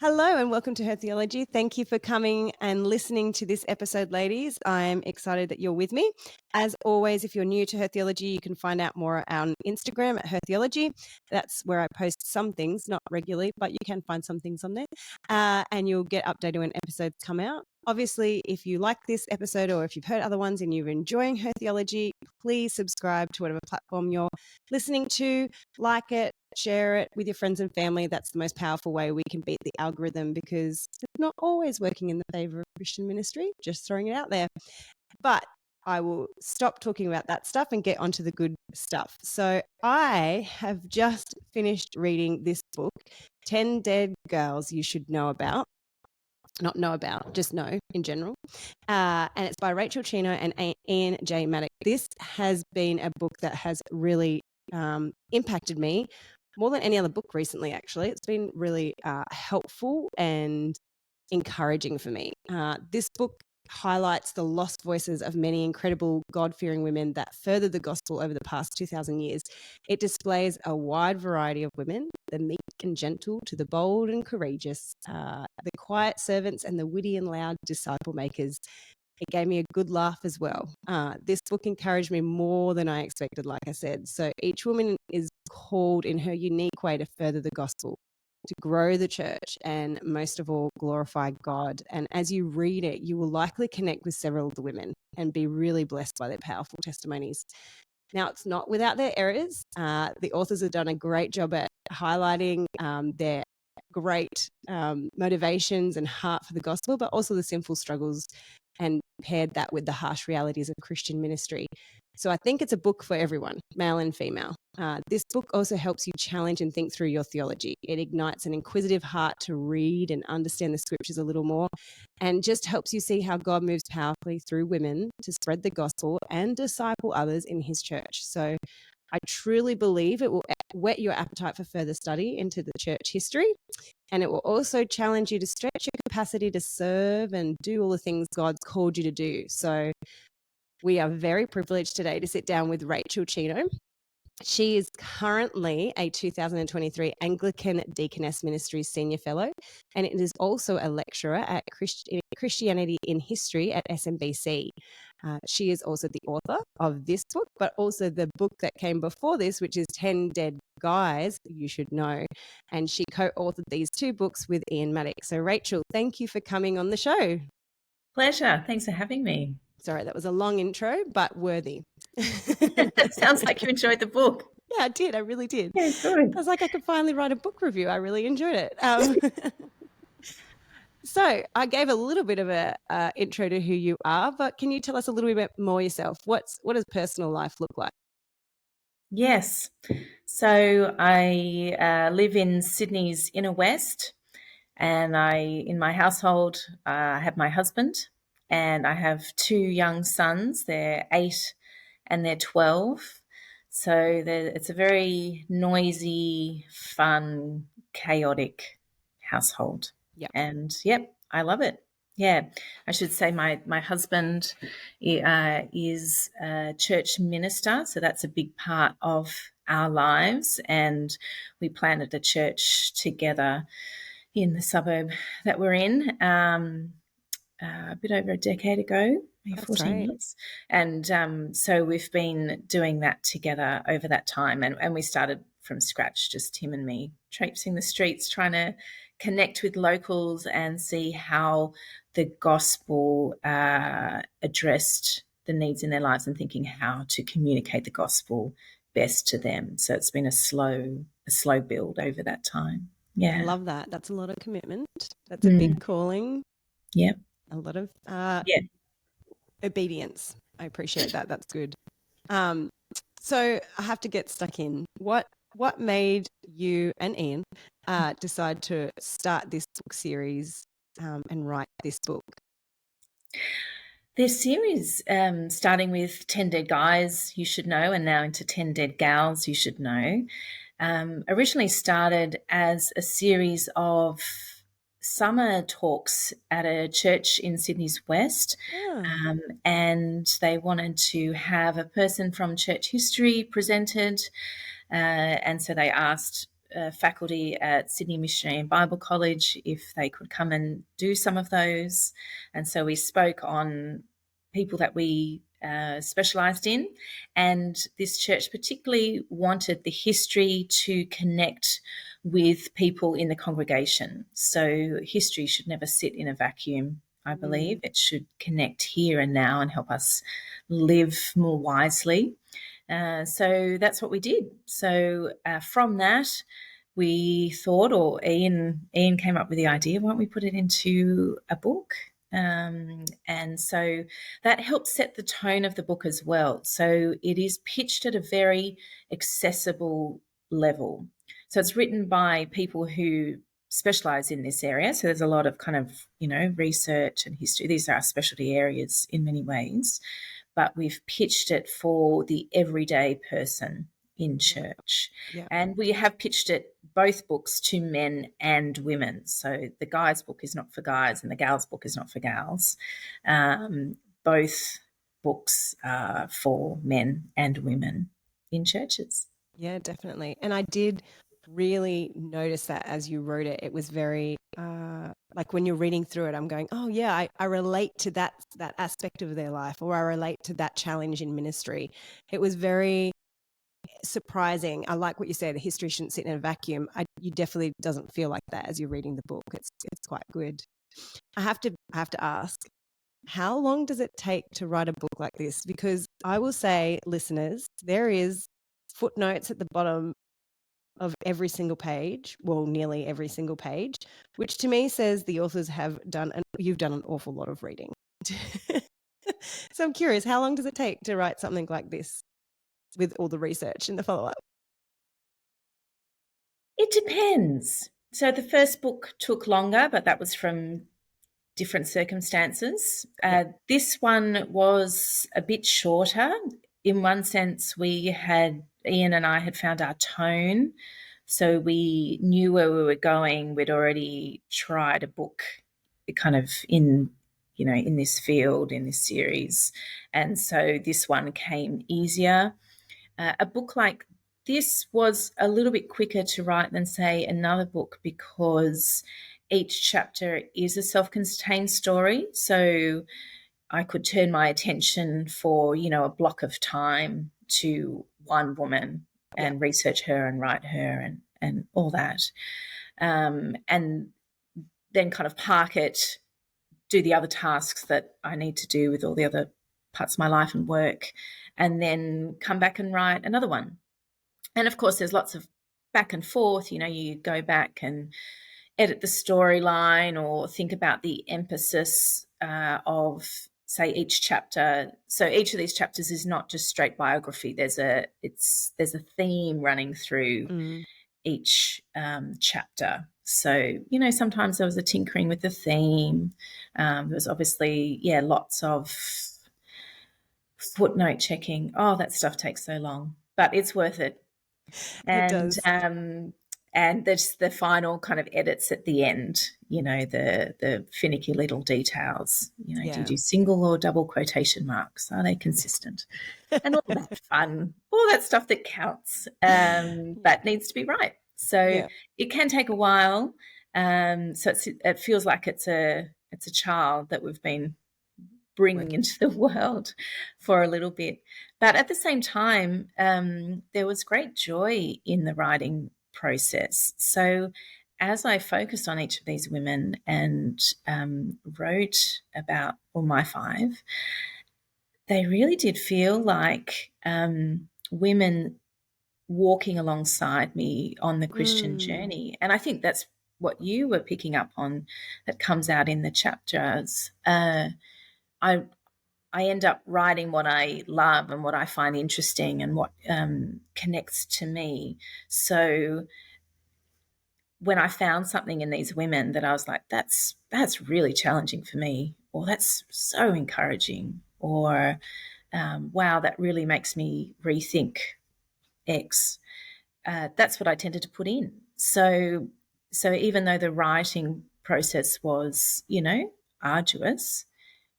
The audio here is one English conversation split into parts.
Hello and welcome to Her Theology. Thank you for coming and listening to this episode, ladies. I'm excited that you're with me. As always, if you're new to Her Theology, you can find out more on Instagram at Her Theology. That's where I post some things, not regularly, but you can find some things on there. And you'll get updated when episodes come out. Obviously, if you like this episode or if you've heard other ones and you're enjoying Her Theology, please subscribe to whatever platform you're listening to, like it, share it with your friends and family. That's the most powerful way we can beat the algorithm because it's not always working in the favor of Christian ministry. Just throwing it out there. But I will stop talking about that stuff and get onto the good stuff. So I have just finished reading this book, 10 Dead Girls You Should Know About. Not know about, just know in general. And it's by Rachel Ciano and Ian J. Maddock. This has been a book that has really impacted me more than any other book recently, actually. It's been really helpful and encouraging for me. This book highlights the lost voices of many incredible God-fearing women that furthered the gospel over the past 2,000 years. It displays a wide variety of women, the meek and gentle to the bold and courageous, the quiet servants and the witty and loud disciple makers. It gave me a good laugh as well. This book encouraged me more than I expected, like I said. So each woman is called in her unique way to further the gospel, to grow the church, and most of all, glorify God. And as you read it, you will likely connect with several of the women and be really blessed by their powerful testimonies. Now, it's not without their errors. The authors have done a great job at highlighting their great motivations and heart for the gospel, but also the sinful struggles, and paired that with the harsh realities of Christian ministry. So I think it's a book for everyone, male and female. This book also helps you challenge and think through your theology. It ignites an inquisitive heart to read and understand the scriptures a little more, and just helps you see how God moves powerfully through women to spread the gospel and disciple others in his church. So I truly believe it will whet your appetite for further study into the church history, and it will also challenge you to stretch your capacity to serve and do all the things God's called you to do. So we are very privileged today to sit down with Rachel Ciano. She is currently a 2023 Anglican Deaconess Ministries Senior Fellow, and it is also a lecturer at Christianity in History at SMBC. She is also the author of this book, but also the book that came before this, which is 10 Dead Guys You Should Know. And she co-authored these two books with Ian Maddock. So Rachel, thank you for coming on the show. Pleasure. Thanks for having me. Sorry, that was a long intro, but worthy. It sounds like you enjoyed the book. Yeah, I did. I really did. Yeah, good. I was like, I could finally write a book review. I really enjoyed it. So I gave a little bit of a intro to who you are, but can you tell us a little bit more yourself? What does personal life look like? Yes. So I live in Sydney's inner west, and in my household, I have my husband, and I have two young sons. They're 8 and they're 12. So it's a very noisy, fun, chaotic household. Yeah. And yep, I love it. Yeah, I should say my husband is a church minister, so that's a big part of our lives. And we planted a church together in the suburb that we're in a bit over a decade ago, maybe 14 years. And so we've been doing that together over that time. And we started from scratch, just him and me, traipsing the streets, trying to connect with locals and see how the gospel addressed the needs in their lives, and thinking how to communicate the gospel best to them. So it's been a slow build over that time. Yeah. I love that. That's a lot of commitment. That's a big calling. Yep. A lot of obedience. I appreciate that. That's good. So I have to get stuck in. What made you and Ian decide to start this book series and write this book? Their series, starting with 10 Dead Guys You Should Know, and now into 10 Dead Gals You Should Know, originally started as a series of summer talks at a church in Sydney's West. And they wanted to have a person from church history presented. And so they asked faculty at Sydney Missionary and Bible College if they could come and do some of those. And so we spoke on people that we specialised in. And this church particularly wanted the history to connect with people in the congregation. So history should never sit in a vacuum, I believe. It should connect here and now and help us live more wisely. So that's what we did. So from that, we thought, or Ian came up with the idea, why don't we put it into a book? And so that helps set the tone of the book as well. So it is pitched at a very accessible level. So it's written by people who specialize in this area. So there's a lot of kind of, research and history. These are our specialty areas in many ways. But we've pitched it for the everyday person in church. Yeah. And we have pitched it, both books, to men and women. So the guys' book is not for guys and the gals' book is not for gals. Both books are for men and women in churches. Yeah, definitely. And I did really notice that as you wrote it. It was very like when you're reading through it, I'm going, oh yeah, I relate to that aspect of their life, or I relate to that challenge in ministry. It was very surprising. I like what you said, history shouldn't sit in a vacuum. You definitely doesn't feel like that as you're reading the book. It's quite good. I have to ask, how long does it take to write a book like this? Because I will say, listeners, there is footnotes at the bottom of every single page, well, nearly every single page, which to me says the authors you've done an awful lot of reading. So I'm curious, how long does it take to write something like this with all the research and the follow-up? It depends. So the first book took longer, but that was from different circumstances. This one was a bit shorter. In one sense, Ian and I had found our tone. So we knew where we were going. We'd already tried a book kind of in this field, in this series. And so this one came easier. A book like this was a little bit quicker to write than, say, another book, because each chapter is a self-contained story. So I could turn my attention for, a block of time to one woman and research her and write her and all that. And then kind of park it, do the other tasks that I need to do with all the other parts of my life and work, and then come back and write another one. And of course, there's lots of back and forth. You go back and edit the storyline or think about the emphasis of, say, each chapter. So each of these chapters is not just straight biography. There's a theme running through each chapter. So, sometimes there was a tinkering with the theme. There was obviously, lots of footnote checking. Oh, that stuff takes so long, but it's worth it. And It does. And there's the final kind of edits at the end, the finicky little details. Do you do single or double quotation marks? Are they consistent? And all that fun, all that stuff that counts, but needs to be right. So it can take a while. So it feels like it's a child that we've been bringing into the world for a little bit. But at the same time, there was great joy in the writing process. So as I focused on each of these women and wrote about my 5, they really did feel like women walking alongside me on the Christian journey. And I think that's what you were picking up on that comes out in the chapters. I end up writing what I love and what I find interesting and what connects to me. So when I found something in these women that I was like, that's really challenging for me, or that's so encouraging, or wow, that really makes me rethink X, that's what I tended to put in. So even though the writing process was, arduous,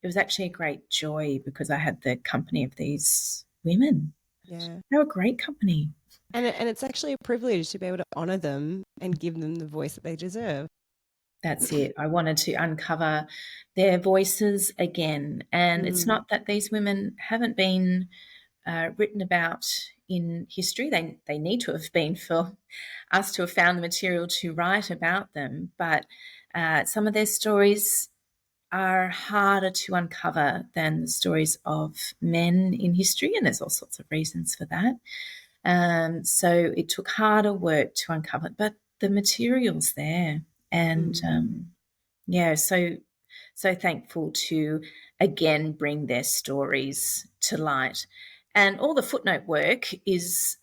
it was actually a great joy because I had the company of these women. Yeah. They were great company. And it's actually a privilege to be able to honour them and give them the voice that they deserve. That's it. I wanted to uncover their voices again. And it's not that these women haven't been written about in history. They need to have been for us to have found the material to write about them. But some of their stories are harder to uncover than the stories of men in history, and there's all sorts of reasons for that. So it took harder work to uncover it, but the material's there. And yeah, so thankful to again bring their stories to light. And all the footnote work is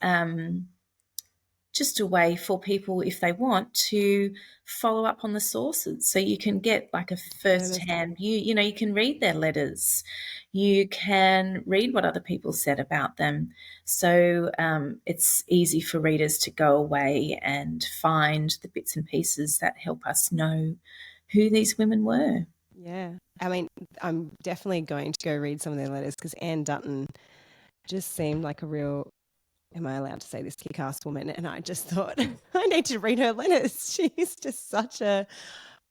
just a way for people, if they want, to follow up on the sources. So you can get like a first-hand, you know, you can read their letters, you can read what other people said about them. So it's easy for readers to go away and find the bits and pieces that help us know who these women were. Yeah. I mean, I'm definitely going to go read some of their letters because Anne Dutton just seemed like a real, am I allowed to say this, kick-ass woman? And I just thought, I need to read her letters. She's just such a,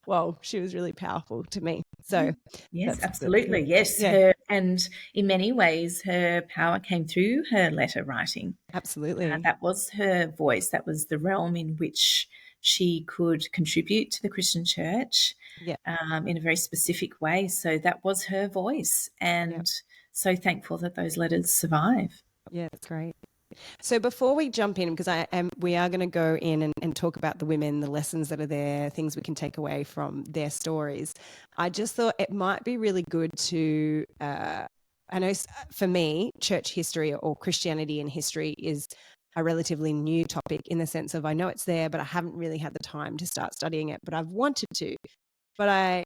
well, she was really powerful to me. So yes, that's absolutely. Yes. Yeah. Her, and in many ways, her power came through her letter writing. Absolutely. That was her voice. That was the realm in which she could contribute to the Christian church in a very specific way. So that was her voice. And so thankful that those letters survive. Yeah, that's great. So before we jump in, because we are going to go in and talk about the women, the lessons that are there, things we can take away from their stories. I just thought it might be really good to, I know for me, church history or Christianity in history is a relatively new topic in the sense of I know it's there, but I haven't really had the time to start studying it, but I've wanted to. But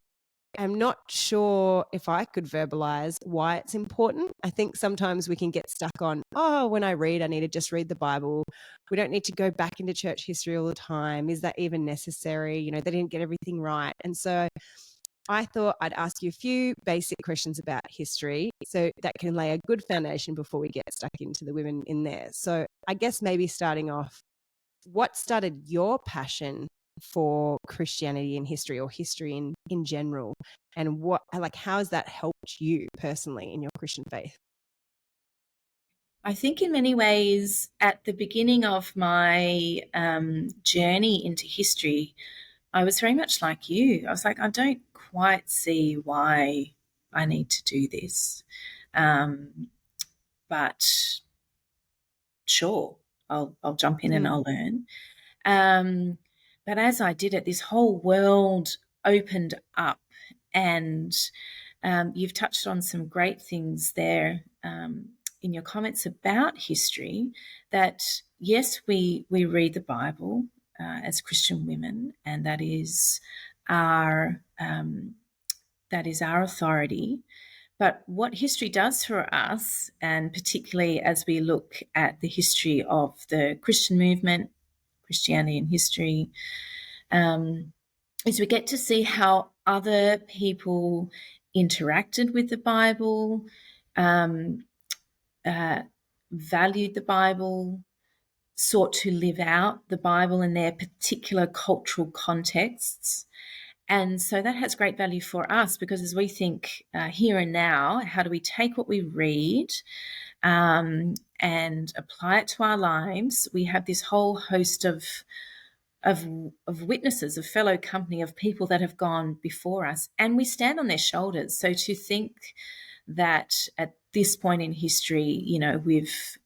I'm not sure if I could verbalize why it's important. I think sometimes we can get stuck on, oh, when I read, I need to just read the Bible. We don't need to go back into church history all the time. Is that even necessary? You know, they didn't get everything right. And so I thought I'd ask you a few basic questions about history so that can lay a good foundation before we get stuck into the women in there. So I guess maybe starting off, what started your passion for Christianity in history or history in general, and how has that helped you personally in your Christian faith? I think in many ways, at the beginning of my journey into history, I was very much like you. I was like, I don't quite see why I need to do this. But sure, I'll jump in and I'll learn. But as I did it, this whole world opened up, and you've touched on some great things there in your comments about history. That yes, we read the Bible as Christian women, and that is our authority. But what history does for us, and particularly as we look at the history of the Christian movement, Christianity in history, is we get to see how other people interacted with the Bible, valued the Bible, sought to live out the Bible in their particular cultural contexts. And so that has great value for us because as we think here and now, how do we take what we read and apply it to our lives? We have this whole host of witnesses, of fellow company, of people that have gone before us, and we stand on their shoulders. So to think that at this point in history, you know, we've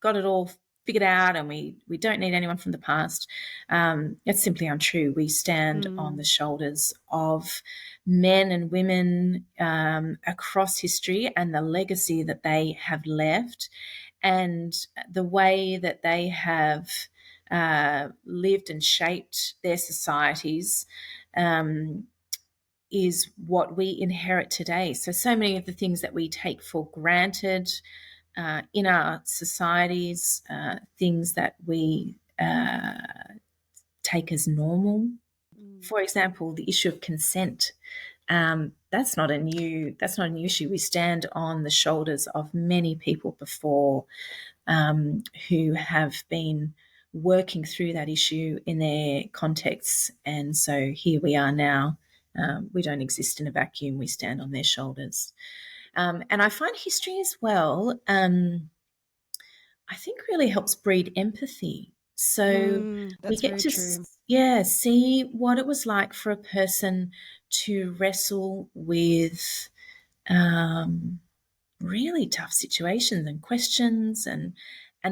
got it all figured out and we don't need anyone from the past, it's simply untrue. We stand on the shoulders of men and women across history and the legacy that they have left and the way that they have lived and shaped their societies is what we inherit today. So many of the things that we take for granted in our societies, things that we take as normal. For example, the issue of consent. That's not a new issue. We stand on the shoulders of many people before who have been working through that issue in their contexts. And so here we are now. We don't exist in a vacuum. We stand on their shoulders. And I find history as well, I think really helps breed empathy. So we That's get very to, true. see what it was like for a person to wrestle with really tough situations and questions, and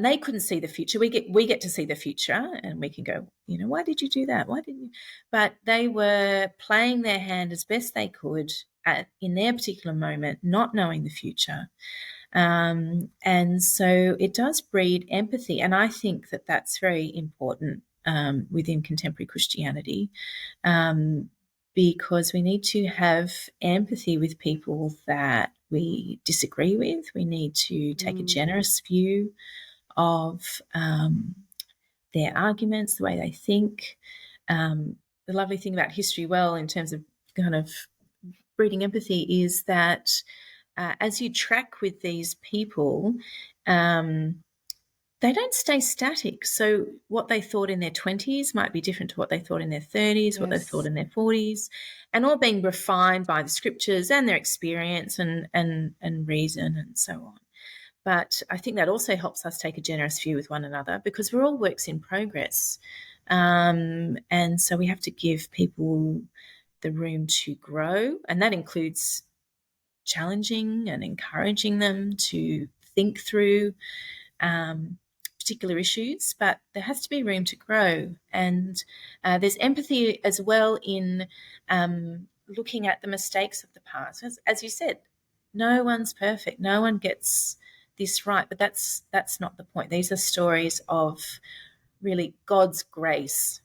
they couldn't see the future. We get to see the future, and we can go, why did you do that? Why didn't you? But they were playing their hand as best they could in their particular moment, not knowing the future. And so it does breed empathy. And I think that that's very important within contemporary Christianity, because we need to have empathy with people that we disagree with. We need to take a generous view of their arguments, the way they think. The lovely thing about history, in terms of kind of breeding empathy, is that as you track with these people, they don't stay static. So what they thought in their 20s might be different to what they thought in their 30s, what they thought in their 40s, and all being refined by the scriptures and their experience and reason and so on. But I think that also helps us take a generous view with one another, because we're all works in progress. And so we have to give people the room to grow, and that includes challenging and encouraging them to think through particular issues, but there has to be room to grow. And there's empathy as well in looking at the mistakes of the past. As you said, no one's perfect. No one gets this right, but that's not the point. These are stories of really God's grace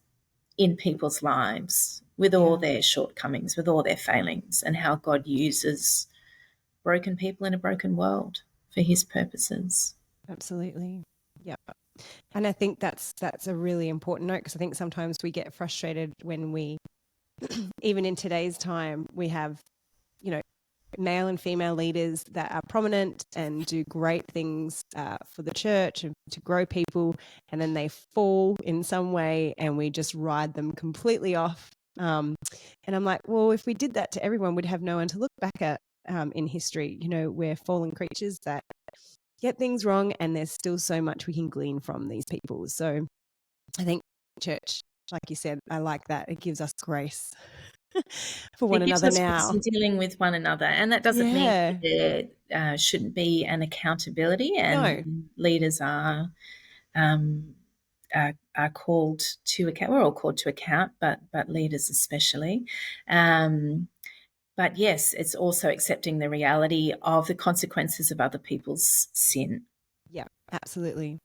in people's lives, with all their shortcomings, with all their failings, and how God uses broken people in a broken world for his purposes. Absolutely. Yeah. And I think that's a really important note, because I think sometimes we get frustrated when we, even in today's time, we have, male and female leaders that are prominent and do great things for the church and to grow people, and then they fall in some way and we just ride them completely off. And I'm like, well, if we did that to everyone, we'd have no one to look back at in history. We're fallen creatures that get things wrong, and there's still so much we can glean from these people. So I think church, like you said, I like that. It gives us grace for one It gives another us grace now. in dealing with one another, and that doesn't mean there shouldn't be an accountability, and leaders are called to account. We're all called to account, but leaders especially. But yes, it's also accepting the reality of the consequences of other people's sin. Yeah, absolutely.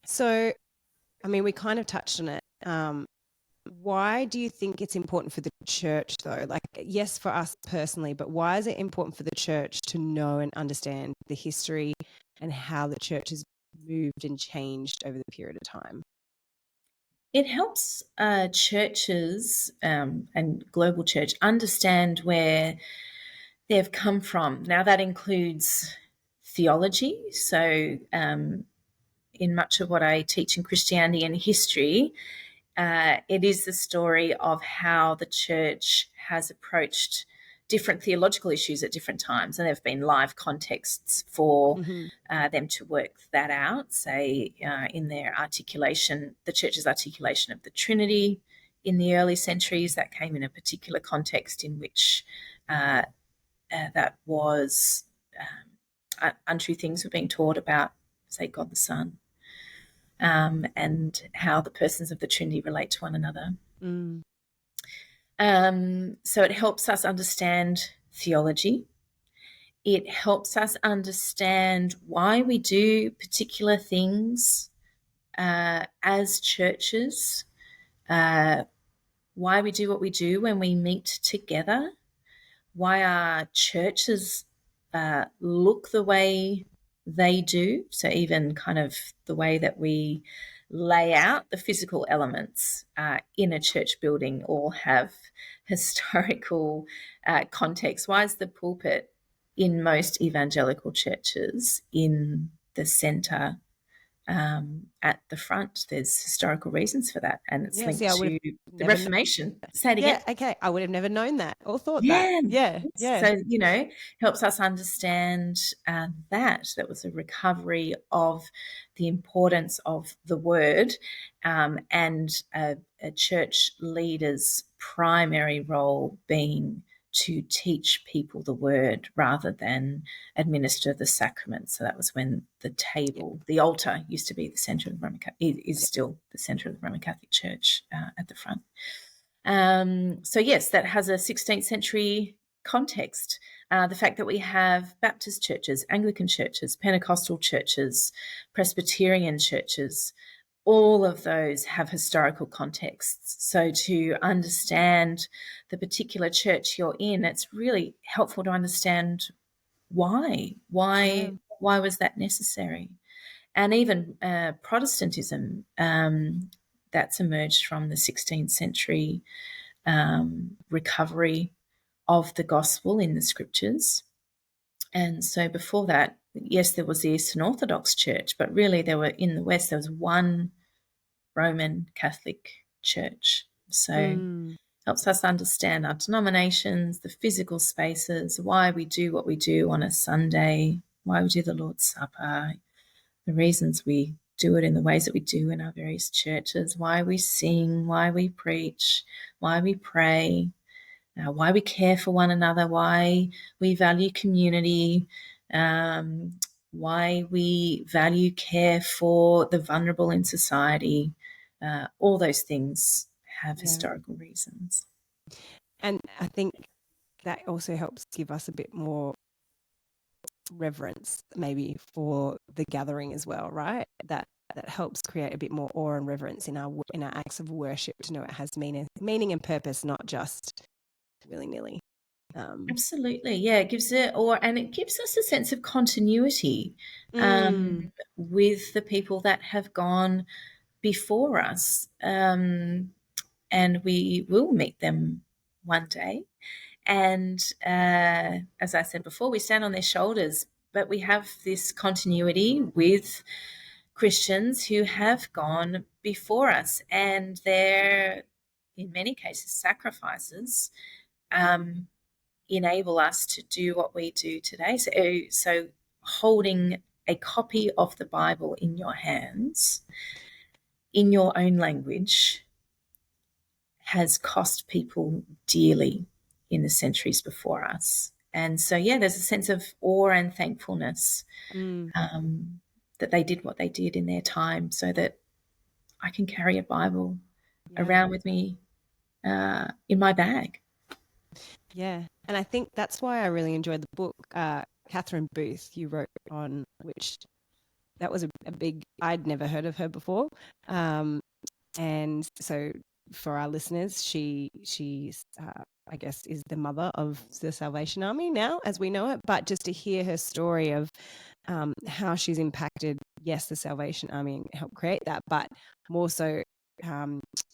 So, I mean, we kind of touched on it. Why do you think it's important for the church, though? Like, yes, for us personally, but why is it important for the church to know and understand the history and how the church has moved and changed over the period of time? It helps churches and global church understand where they've come from. Now, that includes theology. So, in much of what I teach in Christianity and history, it is the story of how the church has approached different theological issues at different times, and there have been live contexts for them to work that out, say in their articulation, the church's articulation of the Trinity in the early centuries. That came in a particular context in which that was untrue things were being taught about, say, God the Son, and how the persons of the Trinity relate to one another. So it helps us understand theology. It helps us understand why we do particular things as churches, why we do what we do when we meet together, why our churches look the way they do. So even kind of the way that we lay out the physical elements in a church building all have historical context. Why is the pulpit in most evangelical churches in the centre at the front. There's historical reasons for that, and it's Yeah, see, linked I would to have the never known. Reformation. Say it again. Yeah, okay. I would have never known that or thought that. Yeah. Yeah, yeah, So, helps us understand that was a recovery of the importance of the word, and a church leader's primary role being to teach people the word rather than administer the sacrament. So that was when the yeah, table, the altar, used to be the centre of the Roman Catholic, is yeah, still the centre of the Roman Catholic Church at the front. So yes, that has a 16th century context. The fact that we have Baptist churches, Anglican churches, Pentecostal churches, Presbyterian churches, all of those have historical contexts. So to understand the particular church you're in, it's really helpful to understand why. yeah, Why was that necessary? And even Protestantism, that's emerged from the 16th century recovery of the gospel in the scriptures. And so before that, yes, there was the Eastern Orthodox Church, but really in the West, there was one Roman Catholic Church. So mm, helps us understand our denominations, the physical spaces, why we do what we do on a Sunday, why we do the Lord's Supper, the reasons we do it in the ways that we do in our various churches, why we sing, why we preach, why we pray, why we care for one another, why we value community, why we value care for the vulnerable in society. All those things have yeah. historical reasons. And I think that also helps give us a bit more reverence maybe for the gathering as well, right? That helps create a bit more awe and reverence in our acts of worship, to know it has meaning and purpose, not just willy-nilly. Absolutely, yeah. It gives and it gives us a sense of continuity Mm, with the people that have gone before us, and we will meet them one day. And as I said before, we stand on their shoulders, but we have this continuity with Christians who have gone before us, and their, in many cases, sacrifices enable us to do what we do today. So holding a copy of the Bible in your hands, in your own language, has cost people dearly in the centuries before us. And so, yeah, there's a sense of awe and thankfulness mm, that they did what they did in their time so that I can carry a Bible yeah, around with me in my bag. yeah. And I think that's why I really enjoyed the book, Catherine Booth, you wrote on, which that was a big, I'd never heard of her before. And so for our listeners, she's I guess is the mother of the Salvation Army now as we know it, but just to hear her story of how she's impacted, yes, the Salvation Army and helped create that, but more so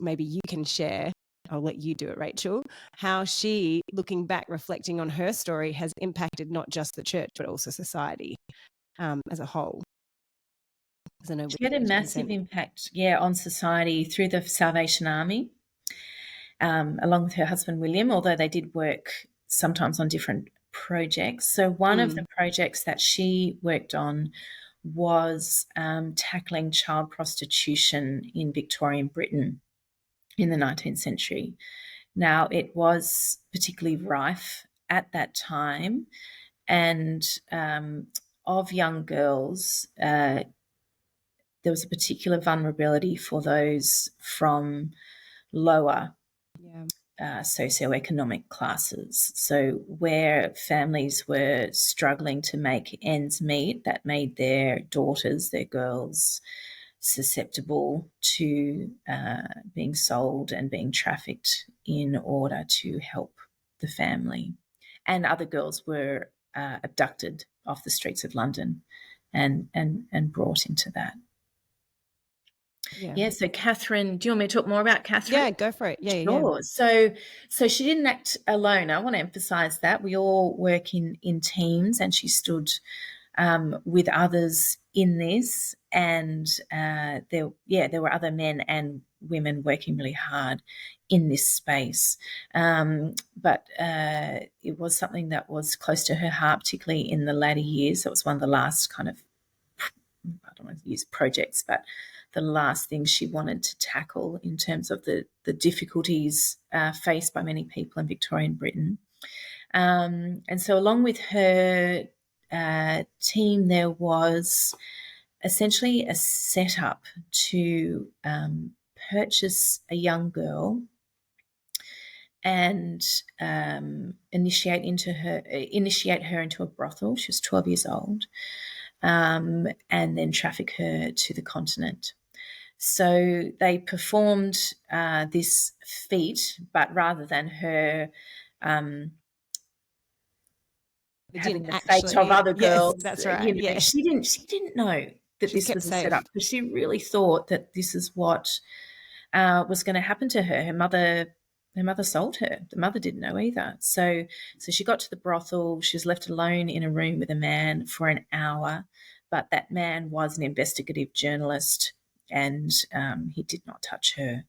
maybe you can share, I'll let you do it, Rachel, how she, looking back, reflecting on her story, has impacted not just the church, but also society as a whole. I know She had a massive impact, on society through the Salvation Army, along with her husband William, although they did work sometimes on different projects. So one of the projects that she worked on was tackling child prostitution in Victorian Britain in the 19th century. Now, it was particularly rife at that time, and of young girls, there was a particular vulnerability for those from lower Yeah. socioeconomic classes. So, where families were struggling to make ends meet, that made their daughters, their girls, susceptible to being sold and being trafficked in order to help the family. And other girls were abducted off the streets of London and brought into that. Yeah. Yeah, so Catherine, do you want me to talk more about Catherine? Yeah, go for it. Yeah. Sure. So she didn't act alone. I want to emphasize that. We all work in teams, and she stood with others in this, and there were other men and women working really hard in this space. But it was something that was close to her heart, particularly in the latter years. That was one of the last kind of, I don't want to use projects, but the last thing she wanted to tackle in terms of the difficulties faced by many people in Victorian Britain. And so along with her team, there was essentially a setup to purchase a young girl and initiate her into a brothel. She was 12 years old, and then traffic her to the continent. So they performed this feat, but rather than her having the fate of other girls, yes, that's right. Yeah. she didn't know that this was a setup, because she really thought that this is what was going to happen to her. Her mother sold her. The mother didn't know either. So she got to the brothel. She was left alone in a room with a man for an hour, but that man was an investigative journalist, and he did not touch her.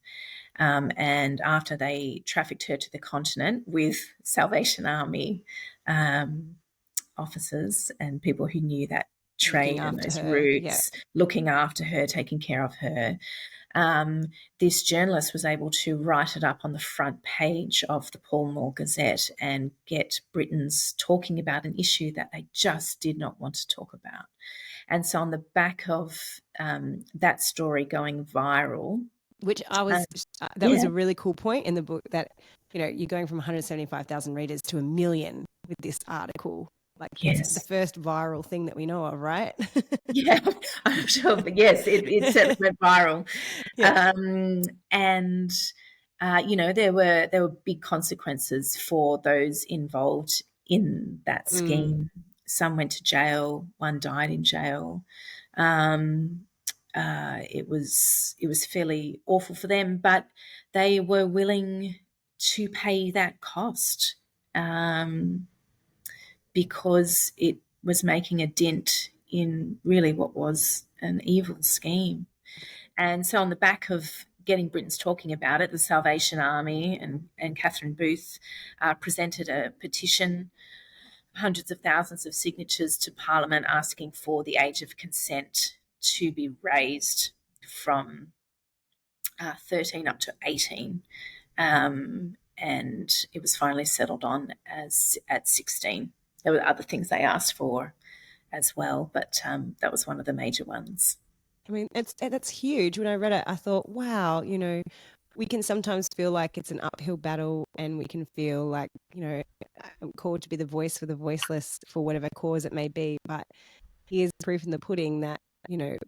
And after they trafficked her to the continent with Salvation Army officers and people who knew that trade and those routes, looking after her, taking care of her, this journalist was able to write it up on the front page of the Pall Mall Gazette and get Britons talking about an issue that they just did not want to talk about. And so on the back of that story going viral, which I was that was a really cool point in the book, that you're going from 175,000 readers to 1 million with this article. Like, it's the first viral thing that we know of, right? Yeah, I'm sure. But yes, it certainly went viral. Yeah. And there were big consequences for those involved in that scheme. Some went to jail. One died in jail. It was fairly awful for them, but they were willing to pay that cost because it was making a dent in really what was an evil scheme. And so on the back of getting Britons talking about it, the Salvation Army and Catherine Booth presented a petition, hundreds of thousands of signatures, to Parliament asking for the age of consent to be raised from 13 up to 18. And it was finally settled on as at 16. There were other things they asked for as well, but that was one of the major ones. I mean, that's huge. When I read it, I thought, wow, we can sometimes feel like it's an uphill battle, and we can feel like, I'm called to be the voice for the voiceless for whatever cause it may be. But here's proof in the pudding that,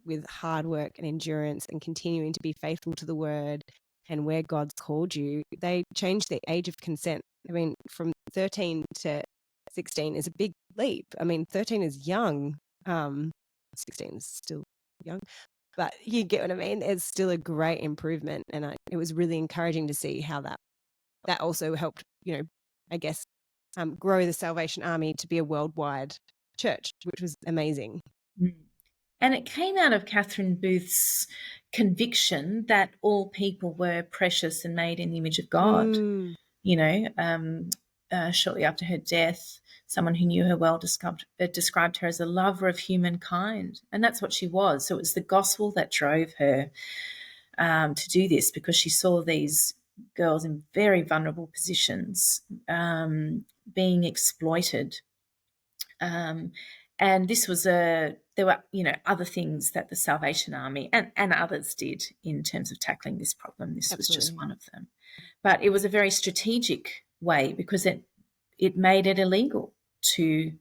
with hard work and endurance and continuing to be faithful to the word and where God's called you, they changed the age of consent. I mean, from 13 to 16 is a big leap. I mean, 13 is young. 16 is still young, but you get what I mean. It's still a great improvement, and it was really encouraging to see how that also helped, I guess, grow the Salvation Army to be a worldwide church, which was amazing. And it came out of Catherine Booth's conviction that all people were precious and made in the image of God. Shortly after her death, someone who knew her well described her as a lover of humankind. And that's what she was. So it was the gospel that drove her to do this, because she saw these girls in very vulnerable positions being exploited. And this was there were, other things that the Salvation Army and others did in terms of tackling this problem. This was just one of them. But it was a very strategic way, because it made it illegal to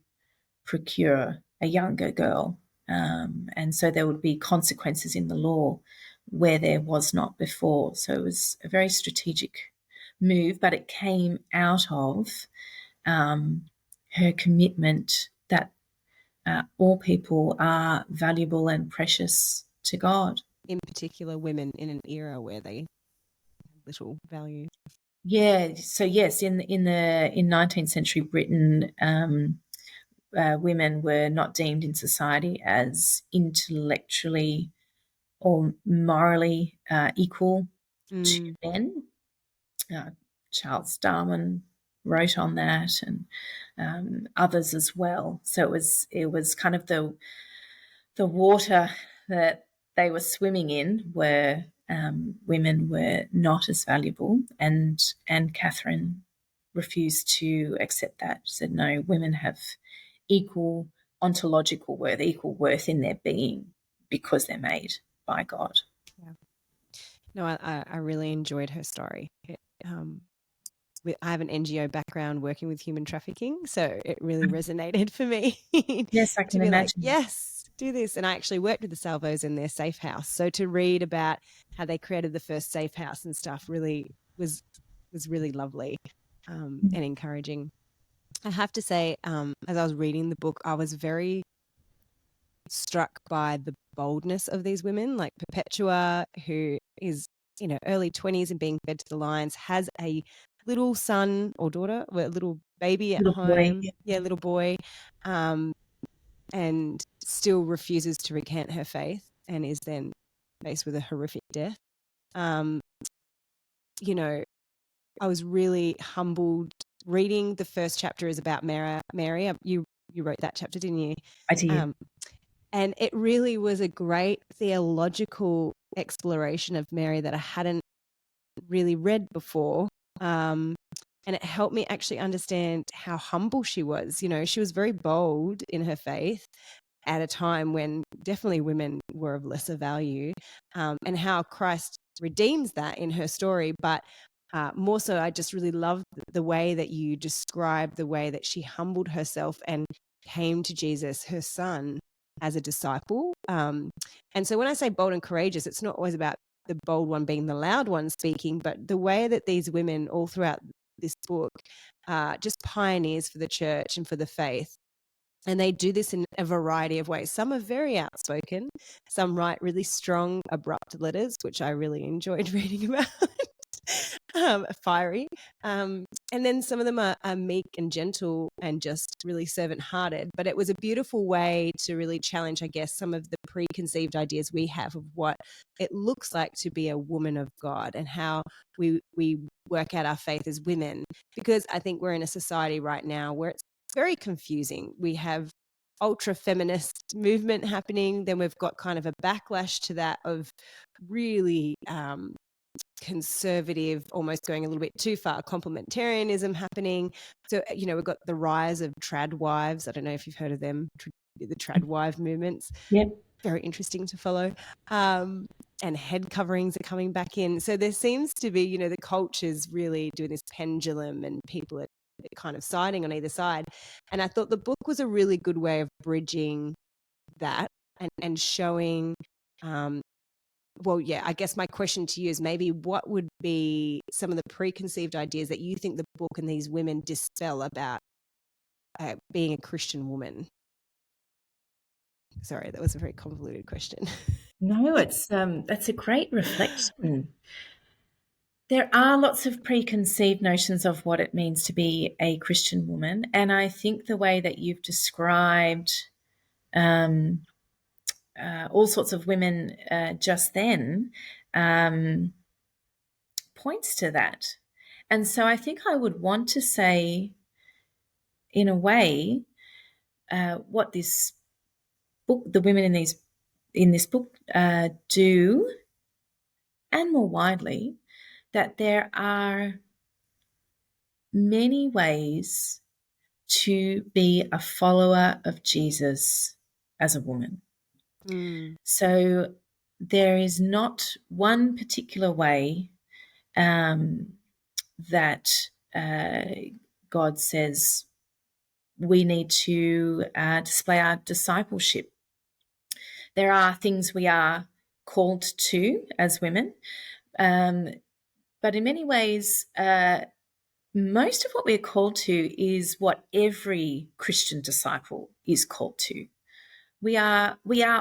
procure a younger girl. And so there would be consequences in the law where there was not before. So it was a very strategic move, but it came out of her commitment that all people are valuable and precious to God. In particular, women in an era where they have little value. Yeah. So yes, in 19th century Britain, women were not deemed in society as intellectually or morally equal to Mm. men. Charles Darwin wrote on that, and others as well. So it was kind of the water that they were swimming in where women were not as valuable, and Catherine refused to accept that. She said, no, women have equal ontological worth, equal worth in their being because they're made by God. Yeah. No, I really enjoyed her story. I have an NGO background working with human trafficking, so it really resonated for me Yes, I to can be like, imagine. yes, do this. And I actually worked with the Salvos in their safe house. So to read about how they created the first safe house and stuff really was really lovely and encouraging. I have to say, as I was reading the book, I was very struck by the boldness of these women, like Perpetua, who is, early 20s and being fed to the lions, has a little son or daughter, a little baby at Little boy. home. Yeah, little boy. And still refuses to recant her faith and is then faced with a horrific death. Um, I was really humbled. Reading the first chapter is about Mary. You wrote that chapter, didn't you? I did. And it really was a great theological exploration of Mary that I hadn't really read before. And it helped me actually understand how humble she was. She was very bold in her faith at a time when definitely women were of lesser value, and how Christ redeems that in her story. But more so, I just really loved the way that you described the way that she humbled herself and came to Jesus, her son, as a disciple. And so when I say bold and courageous, it's not always about the bold one being the loud one speaking, but the way that these women all throughout this book just pioneers for the church and for the faith. And they do this in a variety of ways. Some are very outspoken. Some write really strong, abrupt letters, which I really enjoyed reading about. Fiery. And then some of them are meek and gentle and just really servant-hearted. But it was a beautiful way to really challenge, I guess, some of the preconceived ideas we have of what it looks like to be a woman of God and how we work out our faith as women. Because I think we're in a society right now where it's very confusing. We have ultra feminist movement happening. Then we've got kind of a backlash to that of really conservative, almost going a little bit too far, complementarianism happening. So, we've got the rise of trad wives. I don't know if you've heard of them, the trad wife movements. Yep. Very interesting to follow. And head coverings are coming back in. So there seems to be, the culture's really doing this pendulum and people are kind of siding on either side. And I thought the book was a really good way of bridging that and showing, I guess my question to you is maybe what would be some of the preconceived ideas that you think the book and these women dispel about being a Christian woman? Sorry, that was a very convoluted question. No, it's that's a great reflection. There are lots of preconceived notions of what it means to be a Christian woman, and I think the way that you've described all sorts of women just then points to that. And so I think I would want to say, in a way, what this book, the women in this book do, and more widely, that there are many ways to be a follower of Jesus as a woman. Mm. So there is not one particular way that God says we need to display our discipleship. There are things we are called to as women, but in many ways, most of what we're called to is what every Christian disciple is called to. We are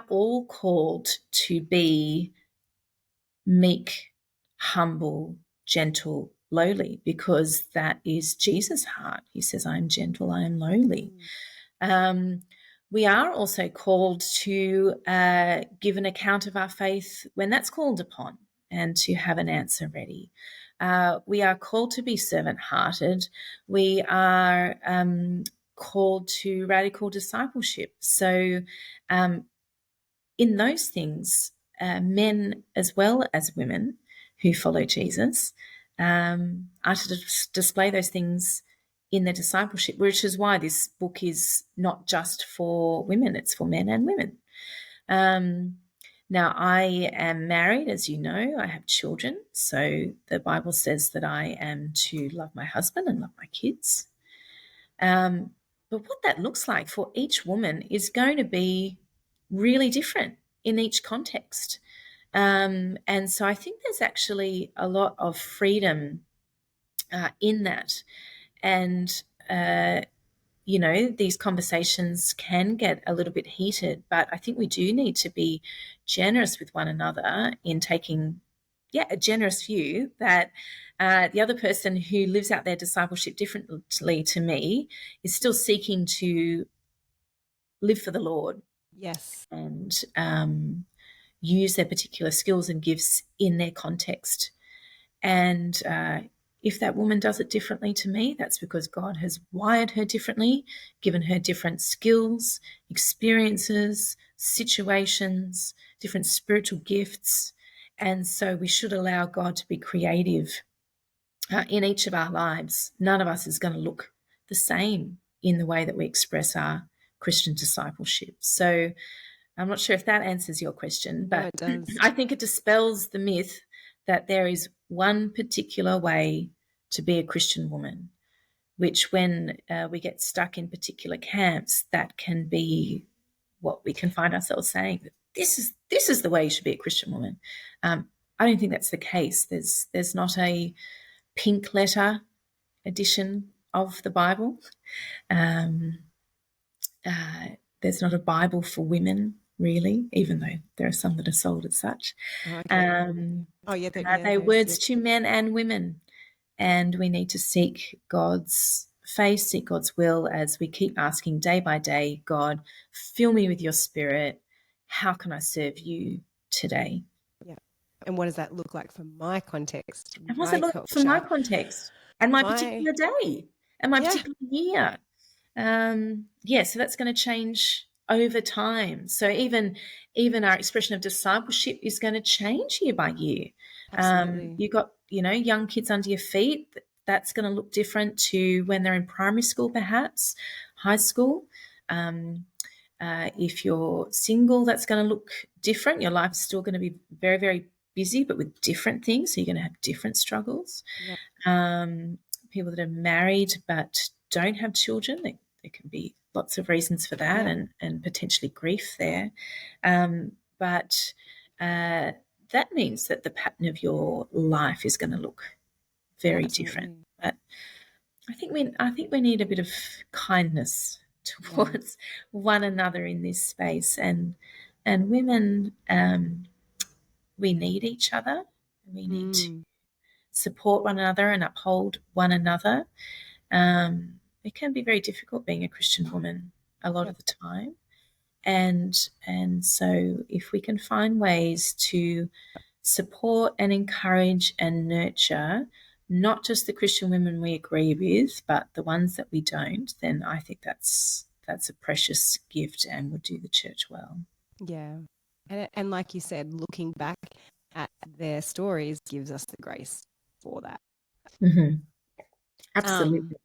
all called to be meek, humble, gentle, lowly, because that is Jesus' heart. He says, I am gentle, I am lowly. We are also called to give an account of our faith when that's called upon and to have an answer ready. We are called to be servant-hearted. We are called to radical discipleship. So in those things, men as well as women who follow Jesus are to display those things in their discipleship, which is why this book is not just for women, it's for men and women. Now, I am married, as you know, I have children. So the Bible says that I am to love my husband and love my kids. But what that looks like for each woman is going to be really different in each context. And so I think there's actually a lot of freedom in that. And, these conversations can get a little bit heated, but I think we do need to be generous with one another in taking, a generous view that the other person who lives out their discipleship differently to me is still seeking to live for the Lord. Yes. And use their particular skills and gifts in their context. And if that woman does it differently to me, that's because God has wired her differently, given her different skills, experiences, situations, different spiritual gifts. And so we should allow God to be creative in each of our lives. None of us is going to look the same in the way that we express our Christian discipleship. So I'm not sure if that answers your question, but No, it does. I think it dispels the myth that there is one particular way to be a Christian woman, which when we get stuck in particular camps, that can be what we can find ourselves saying, that this is the way you should be a Christian woman. I don't think that's the case. There's not a pink letter edition of the Bible. There's not a Bible for women, really, even though there are some that are sold as such. Okay. They're words to men and women, and we need to seek God's face, seek God's will, as we keep asking day by day, God, fill me with your spirit. How can I serve you today? Yeah. And what does that look like for my context, And what's my it look culture? for my context and my particular day and my particular year? So that's going to change over time. So even our expression of discipleship is going to change year by year. Absolutely. You've got, young kids under your feet. That's going to look different to when they're in primary school, perhaps high school. If you're single, that's going to look different. Your life is still going to be very, very busy, but with different things. So you're going to have different struggles. Yep. People that are married but don't have children, there can be lots of reasons for that, and potentially grief there. But that means that the pattern of your life is going to look very different. But I think we need a bit of kindness towards one another in this space, and women, we need each other. We need to support one another and uphold one another. It can be very difficult being a Christian woman a lot of the time. And so if we can find ways to support and encourage and nurture not just the Christian women we agree with, but the ones that we don't, then I think that's a precious gift and would do the church well. Yeah. And like you said, looking back at their stories gives us the grace for that. Mm-hmm. Absolutely.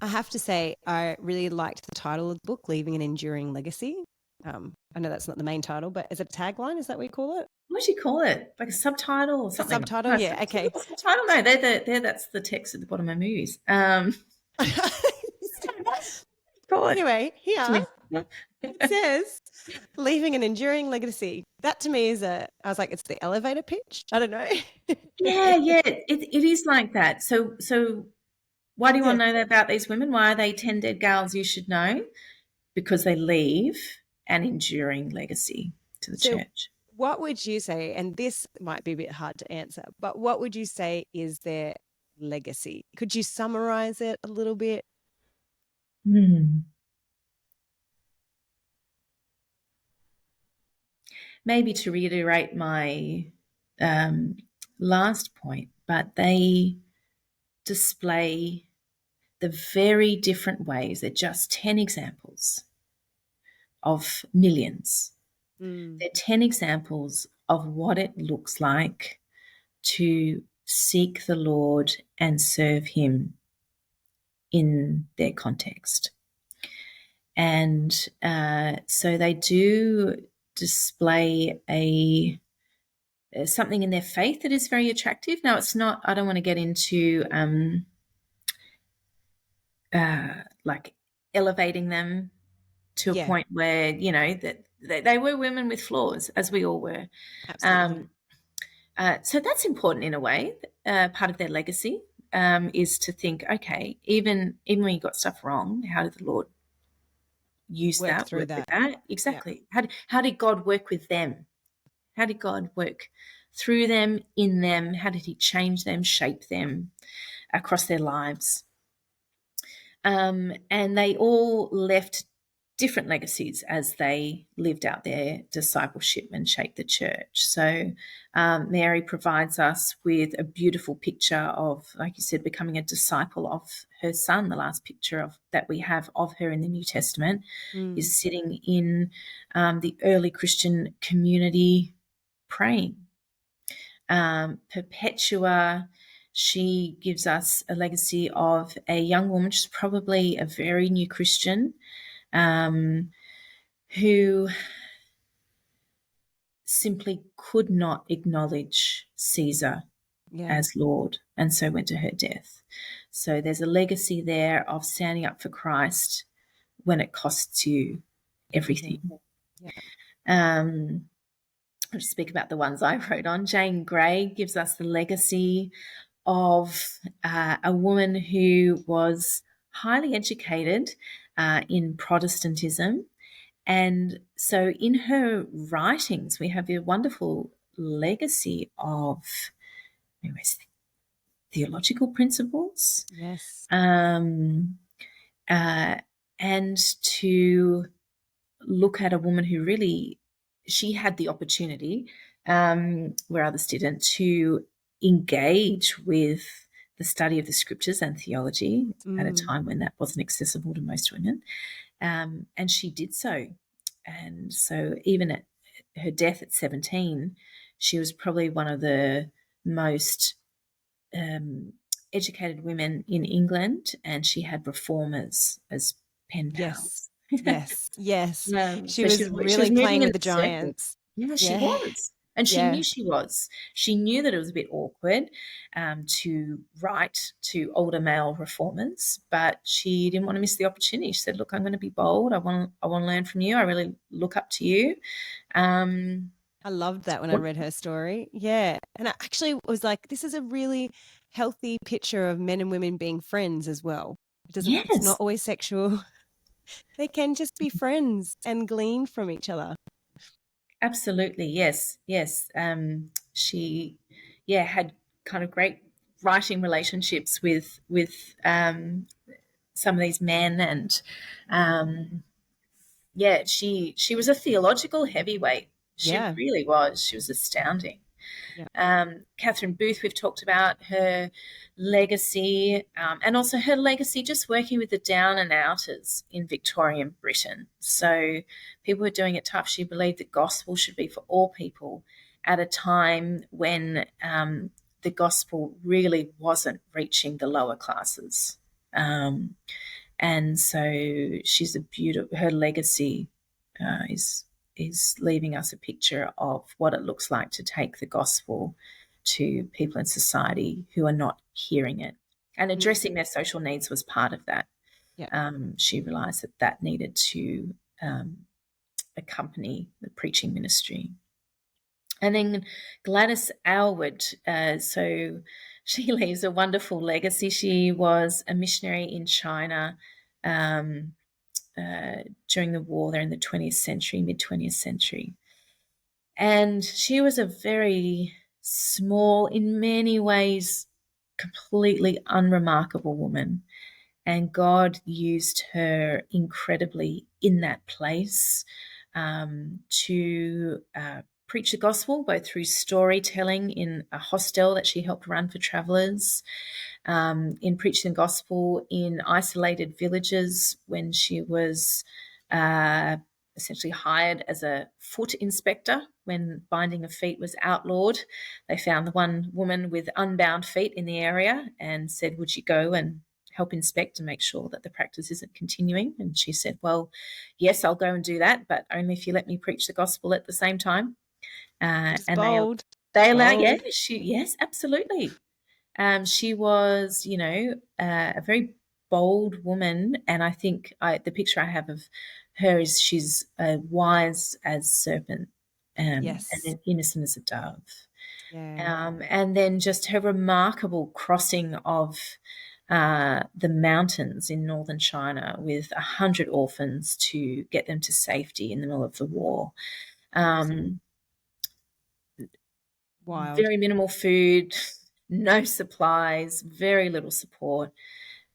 I have to say, I really liked the title of the book, Leaving an Enduring Legacy. I know that's not the main title, but is it a tagline? Is that what you call it? What do you call it? Like a subtitle or something? A subtitle? No, yeah, okay. Subtitle? No, that's the text at the bottom of movies. Anyway, here it says, leaving an enduring legacy. That to me is I was like, it's the elevator pitch. I don't know. Yeah. It is like that. So why do you want to know that about these women? Why are they 10 dead gals you should know? Because they leave an enduring legacy to the church. What would you say, and this might be a bit hard to answer, but what would you say is their legacy? Could you summarize it a little bit? maybe to reiterate my last point, but they display the very different ways. They're just 10 examples of millions. They're 10 examples of what it looks like to seek the Lord and serve Him in their context. And so they do display something in their faith that is very attractive. Now, it's not, I don't want to get into like elevating them to a point where, you know, that they were women with flaws, as we all were. Absolutely. So that's important in a way. Part of their legacy is to think, okay, even when you got stuff wrong, how did the Lord use Work that, through work with that. that? Exactly. Yeah. How did God work with them? How did God work through them, in them? How did He change them, shape them across their lives? And they all left different legacies as they lived out their discipleship and shaped the church. So Mary provides us with a beautiful picture of, like you said, becoming a disciple of her son. The last picture of that we have of her in the New Testament is sitting in the early Christian community praying. Perpetua, she gives us a legacy of a young woman, she's probably a very new Christian, who simply could not acknowledge Caesar as Lord, and so went to her death. So there's a legacy there of standing up for Christ when it costs you everything. I'll just speak about the ones I wrote on. Jane Grey gives us the legacy of a woman who was highly educated in Protestantism. And so in her writings, we have a wonderful legacy of theological principles. Yes. And to look at a woman who really, she had the opportunity, where others didn't, to engage with the study of the scriptures and theology at a time when that wasn't accessible to most women. And she did so. And so even at her death at 17, she was probably one of the most educated women in England, and she had reformers as pen pals. Yes. She So was she was really moving playing in with the a circle. giants. Yeah, she was. And she knew she was. She knew that it was a bit awkward to write to older male reformers, but she didn't want to miss the opportunity. She said, look, I'm going to be bold. I want to learn from you. I really look up to you. I loved that when I read her story. Yeah. And I actually was like, this is a really healthy picture of men and women being friends as well. It's not always sexual. They can just be friends and glean from each other. Absolutely. Yes. She, had kind of great writing relationships with some of these men, and she was a theological heavyweight. She really was. She was astounding. Catherine Booth, we've talked about her legacy, and also her legacy just working with the down and outers in Victorian Britain. So people were doing it tough. She believed the gospel should be for all people at a time when the gospel really wasn't reaching the lower classes. And so she's her legacy is leaving us a picture of what it looks like to take the gospel to people in society who are not hearing it. And addressing their social needs was part of that. She realised that needed to accompany the preaching ministry. And then Gladys Aylward, so she leaves a wonderful legacy. She was a missionary in China during the war there in the 20th century, mid-20th century. And she was a very small, in many ways, completely unremarkable woman. And God used her incredibly in that place to preach the gospel, both through storytelling in a hostel that she helped run for travellers, in preaching the gospel in isolated villages when she was essentially hired as a foot inspector when binding of feet was outlawed. They found the one woman with unbound feet in the area and said, would you go and help inspect and make sure that the practice isn't continuing? And she said, well, yes, I'll go and do that, but only if you let me preach the gospel at the same time. Just And bold. they allow, Bold. yes, absolutely. She was, a very bold woman, and I think the picture I have of her is she's wise as serpent, and Yes. then innocent as a dove. Yeah. And then just her remarkable crossing of the mountains in northern China with 100 orphans to get them to safety in the middle of the war. Wild. Very minimal food, no supplies, very little support.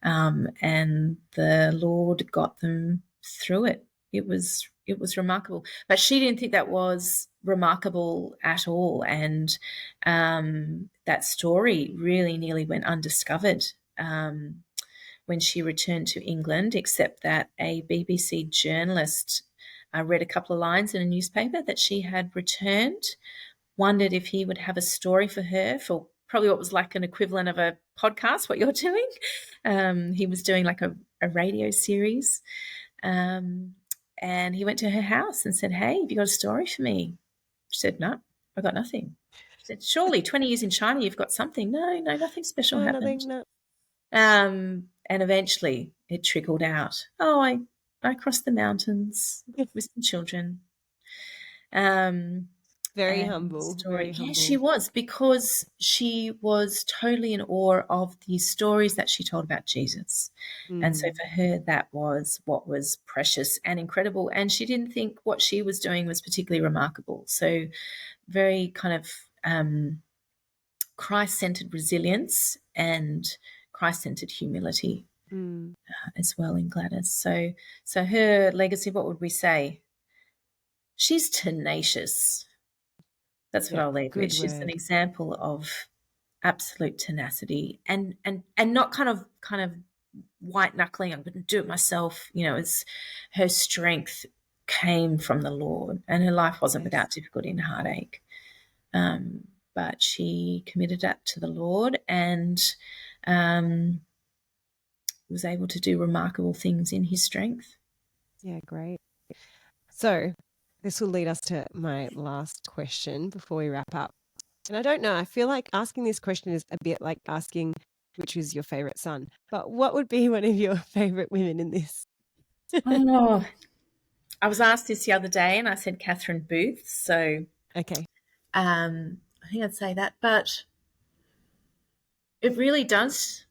And the Lord got them through it. It was remarkable. But she didn't think that was remarkable at all. And that story really nearly went undiscovered when she returned to England, except that a BBC journalist read a couple of lines in a newspaper that she had returned, wondered if he would have a story for her for probably what was like an equivalent of a podcast, what you're doing. He was doing like a radio series. And he went to her house and said, hey, have you got a story for me? She said, no, I've got nothing. She said, surely 20 years in China, you've got something. No, nothing special No, happened. nothing. No. And eventually it trickled out. Oh, I crossed the mountains with some children. Very And humble. story. Very Yeah, humble. she was, because she was totally in awe of the stories that she told about Jesus. And so for her, that was what was precious and incredible. And she didn't think what she was doing was particularly remarkable. So very kind of Christ-centered resilience and Christ-centered humility as well in Gladys. So her legacy, what would we say? She's tenacious. That's what I'll leave with. She's an example of absolute tenacity and not kind of white knuckling, I'm going to do it myself. It's her strength came from the Lord, and her life wasn't without difficulty and heartache. But she committed that to the Lord and was able to do remarkable things in his strength. Yeah, great. So this will lead us to my last question before we wrap up. And I don't know, I feel like asking this question is a bit like asking which was your favorite son. But what would be one of your favorite women in this? Oh, I was asked this the other day and I said Catherine Booth. So okay. I think I'd say that. But it really does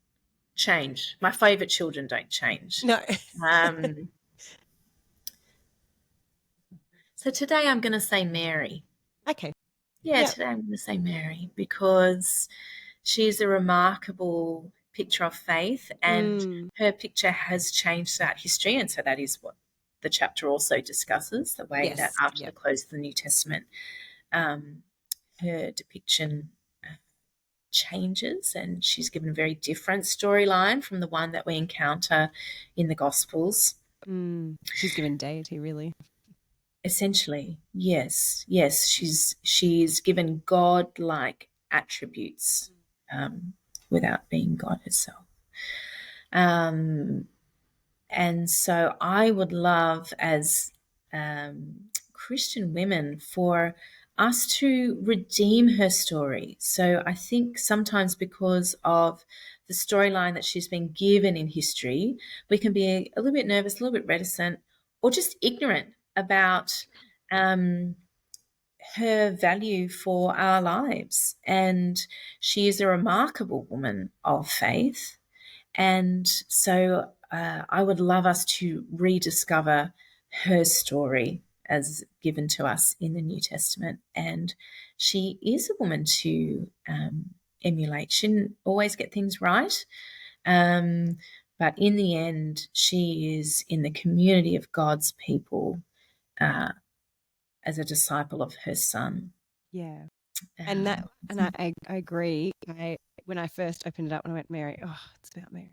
change. My favorite children don't change. No. So today I'm going to say Mary. Okay. Yeah, today I'm going to say Mary because she's a remarkable picture of faith, and her picture has changed throughout history. And so that is what the chapter also discusses, the way that after the close of the New Testament, her depiction changes, and she's given a very different storyline from the one that we encounter in the Gospels. She's given deity, really. Essentially, yes. She's given God-like attributes without being God herself. And so I would love, as Christian women, for us to redeem her story. So I think sometimes because of the storyline that she's been given in history, we can be a little bit nervous, a little bit reticent, or just ignorant about her value for our lives. And she is a remarkable woman of faith. And so I would love us to rediscover her story as given to us in the New Testament. And she is a woman to emulate. She didn't always get things right. But in the end, she is in the community of God's people, as a disciple of her son. Yeah. And I agree. When I first opened it up and I went, Mary, it's about Mary.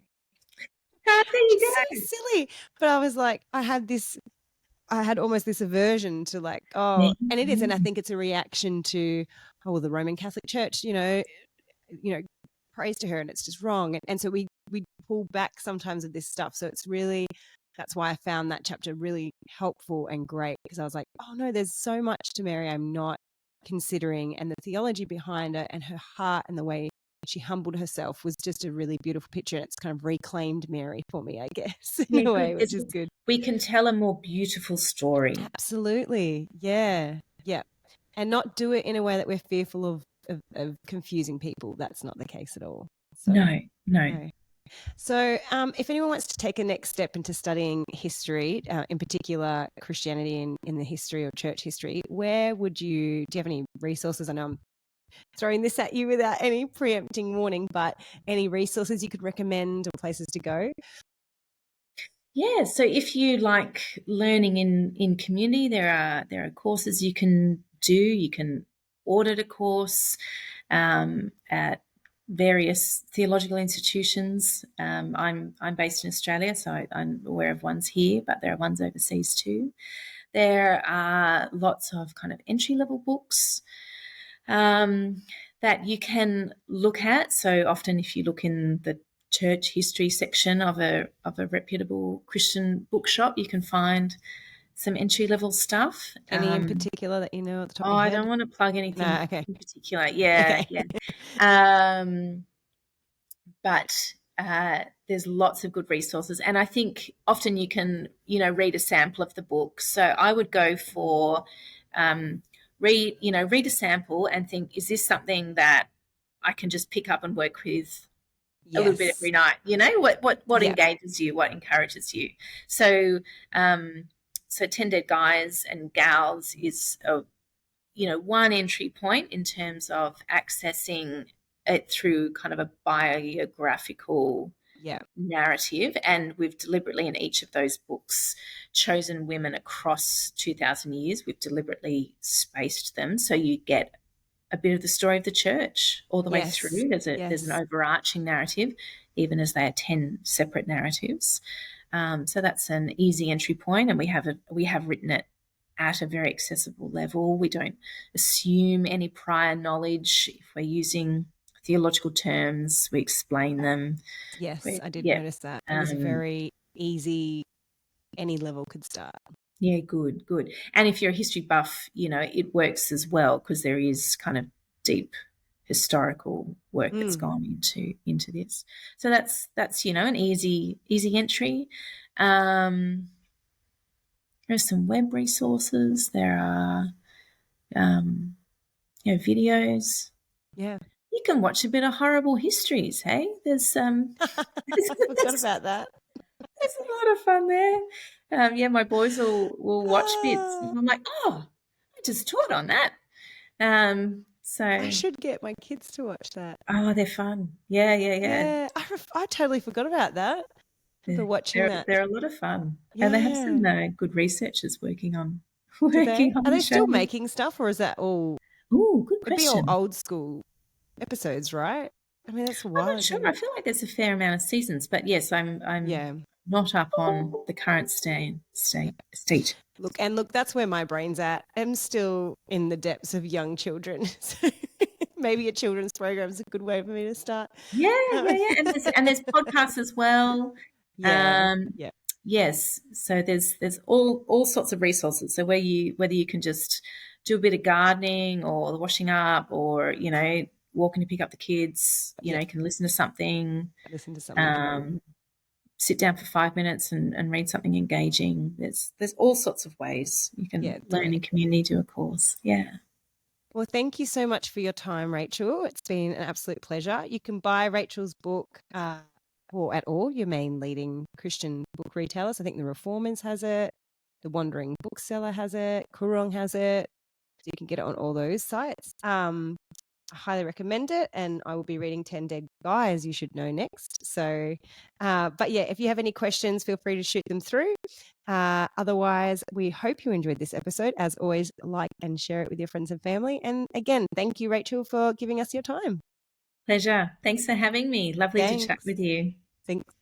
There Which you is so go. silly. But I was like, I had almost this aversion to like, Yeah, and it is, yeah. and I think it's a reaction to, the Roman Catholic Church, praise to her, and it's just wrong. And so we pull back sometimes of this stuff. So it's really, that's why I found that chapter really helpful and great, because I was like, oh no, there's so much to Mary I'm not considering, and the theology behind it and her heart and the way she humbled herself was just a really beautiful picture. And it's kind of reclaimed Mary for me, I guess, in a way, Good. which is good. We can tell a more beautiful story. Absolutely. Yeah. Yeah. And not do it in a way that we're fearful of confusing people. That's not the case at all. So, No. no. So, if anyone wants to take a next step into studying history, in particular Christianity in the history or church history, do you have any resources? I know I'm throwing this at you without any preempting warning, but any resources you could recommend or places to go? Yeah, so if you like learning in community, there are courses you can do. You can audit a course at various theological institutions. I'm based in Australia, so I'm aware of ones here, but there are ones overseas too. There are lots of kind of entry level books that you can look at. So often, if you look in the church history section of a reputable Christian bookshop, you can find some entry level stuff. Any in particular that you know at the top of your I head? don't want to plug No, anything okay. in particular. Yeah, Okay. yeah. But there's lots of good resources, and I think often you can read a sample of the book. So I would go for read a sample and think, is this something that I can just pick up and work with a little bit Yes. every night? What Yeah. engages you, what encourages you. So 10 Dead Guys and Gals is one entry point in terms of accessing it through kind of a biographical Yeah. narrative. And we've deliberately, in each of those books, chosen women across 2,000 years. We've deliberately spaced them so you get a bit of the story of the church all the way Yes. through. There's an overarching narrative, even as they are 10 separate narratives. So that's an easy entry point, and we have written it at a very accessible level. We don't assume any prior knowledge. If we're using theological terms, we explain them. Yes, I did Yeah. notice that. It was very easy. Any level could start. Yeah, good. And if you're a history buff, it works as well, because there is kind of deep historical work that's gone into this. So that's an easy entry. There's some web resources. There are videos. Yeah. You can watch a bit of horrible histories. Hey, there's I forgot about that. there's a lot of fun there. My boys will watch bits, and I'm like, oh, I just taught on that. So I should get my kids to watch that. oh, they're fun. Yeah. Yeah, I totally forgot about that. For watching that. They're a lot of fun, and they have Yeah. some good researchers working on Do they? Are the they still show. making stuff, or is that all? Oh, good It'd be all question. old school episodes, right? I mean, that's a I'm while not sure. ago. I feel like there's a fair amount of seasons, but yes, I'm Yeah. not up on the current state. Look, that's where my brain's at. I'm still in the depths of young children. So maybe a children's program is a good way for me to start. Yeah. And there's podcasts as well. Yeah. Yes. So there's all sorts of resources. So whether you can just do a bit of gardening or the washing up, or walking to pick up the kids, you can listen to something. Listen to something. Sit down for 5 minutes and read something engaging. There's all sorts of ways you can learn in community, do a course. Yeah. Well, thank you so much for your time, Rachel. It's been an absolute pleasure. You can buy Rachel's book or at all your main leading Christian book retailers. I think the Reformers has it, the Wandering Bookseller has it, Kurong has it. So you can get it on all those sites. I highly recommend it, and I will be reading 10 Dead Guys You Should Know next. So, but yeah, if you have any questions, feel free to shoot them through. Otherwise, we hope you enjoyed this episode. As always, like and share it with your friends and family. And again, thank you, Rachel, for giving us your time. Pleasure. Thanks for having me. Lovely to chat Thanks. with you. Thanks.